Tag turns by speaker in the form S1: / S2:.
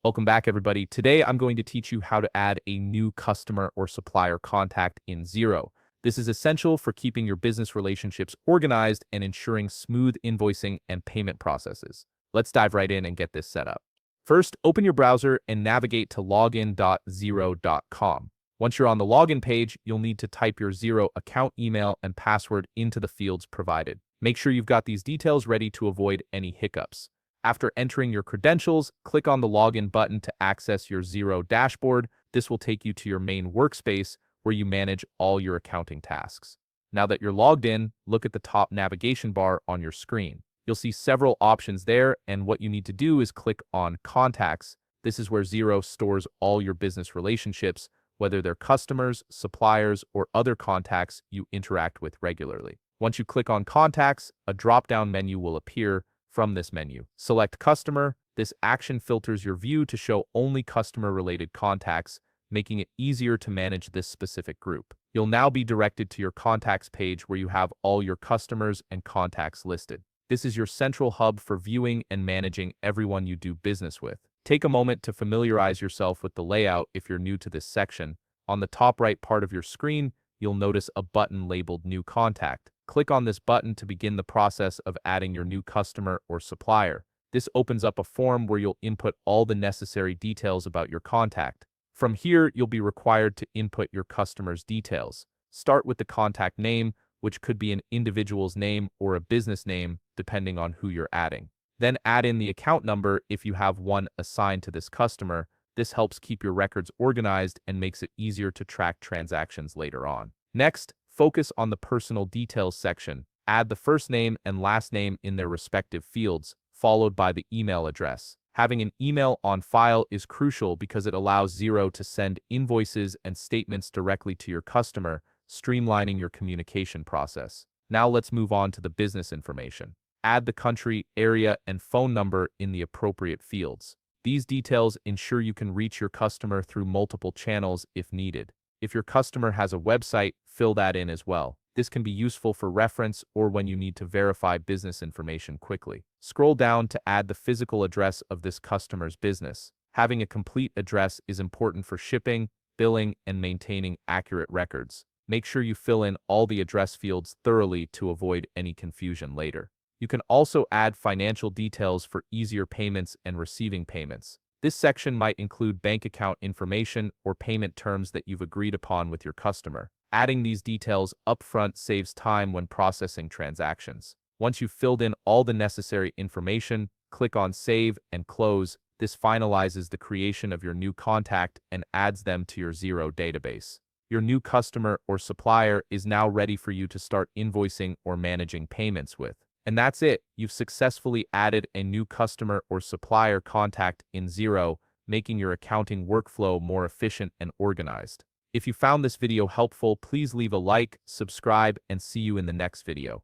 S1: Welcome back, everybody. Today, I'm going to teach you how to add a new customer or supplier contact in Xero. This is essential for keeping your business relationships organized and ensuring smooth invoicing and payment processes. Let's dive right in and get this set up. First, open your browser and navigate to login.xero.com. Once you're on the login page, you'll need to type your Xero account email and password into the fields provided. Make sure you've got these details ready to avoid any hiccups. After entering your credentials, click on the Login button to access your Xero dashboard. This will take you to your main workspace where you manage all your accounting tasks. Now that you're logged in, look at the top navigation bar on your screen. You'll see several options there, and what you need to do is click on Contacts. This is where Xero stores all your business relationships, whether they're customers, suppliers, or other contacts you interact with regularly. Once you click on Contacts, a drop-down menu will appear. From this menu, select Customer. This action filters your view to show only customer-related contacts, making it easier to manage this specific group. You'll now be directed to your Contacts page where you have all your customers and contacts listed. This is your central hub for viewing and managing everyone you do business with. Take a moment to familiarize yourself with the layout if you're new to this section. On the top right part of your screen, you'll notice a button labeled New Contact. Click on this button to begin the process of adding your new customer or supplier. This opens up a form where you'll input all the necessary details about your contact. From here, you'll be required to input your customer's details. Start with the contact name, which could be an individual's name or a business name, depending on who you're adding. Then add in the account number if you have one assigned to this customer. This helps keep your records organized and makes it easier to track transactions later on. Next, focus on the personal details section. Add the first name and last name in their respective fields, followed by the email address. Having an email on file is crucial because it allows Xero to send invoices and statements directly to your customer, streamlining your communication process. Now let's move on to the business information. Add the country, area, and phone number in the appropriate fields. These details ensure you can reach your customer through multiple channels if needed. If your customer has a website, fill that in as well. This can be useful for reference or when you need to verify business information quickly. Scroll down to add the physical address of this customer's business. Having a complete address is important for shipping, billing, and maintaining accurate records. Make sure you fill in all the address fields thoroughly to avoid any confusion later. You can also add financial details for easier payments and receiving payments. This section might include bank account information or payment terms that you've agreed upon with your customer. Adding these details upfront saves time when processing transactions. Once you've filled in all the necessary information, click on Save and Close. This finalizes the creation of your new contact and adds them to your Xero database. Your new customer or supplier is now ready for you to start invoicing or managing payments with. And that's it. You've successfully added a new customer or supplier contact in Xero, making your accounting workflow more efficient and organized. If you found this video helpful, please leave a like, subscribe, and see you in the next video.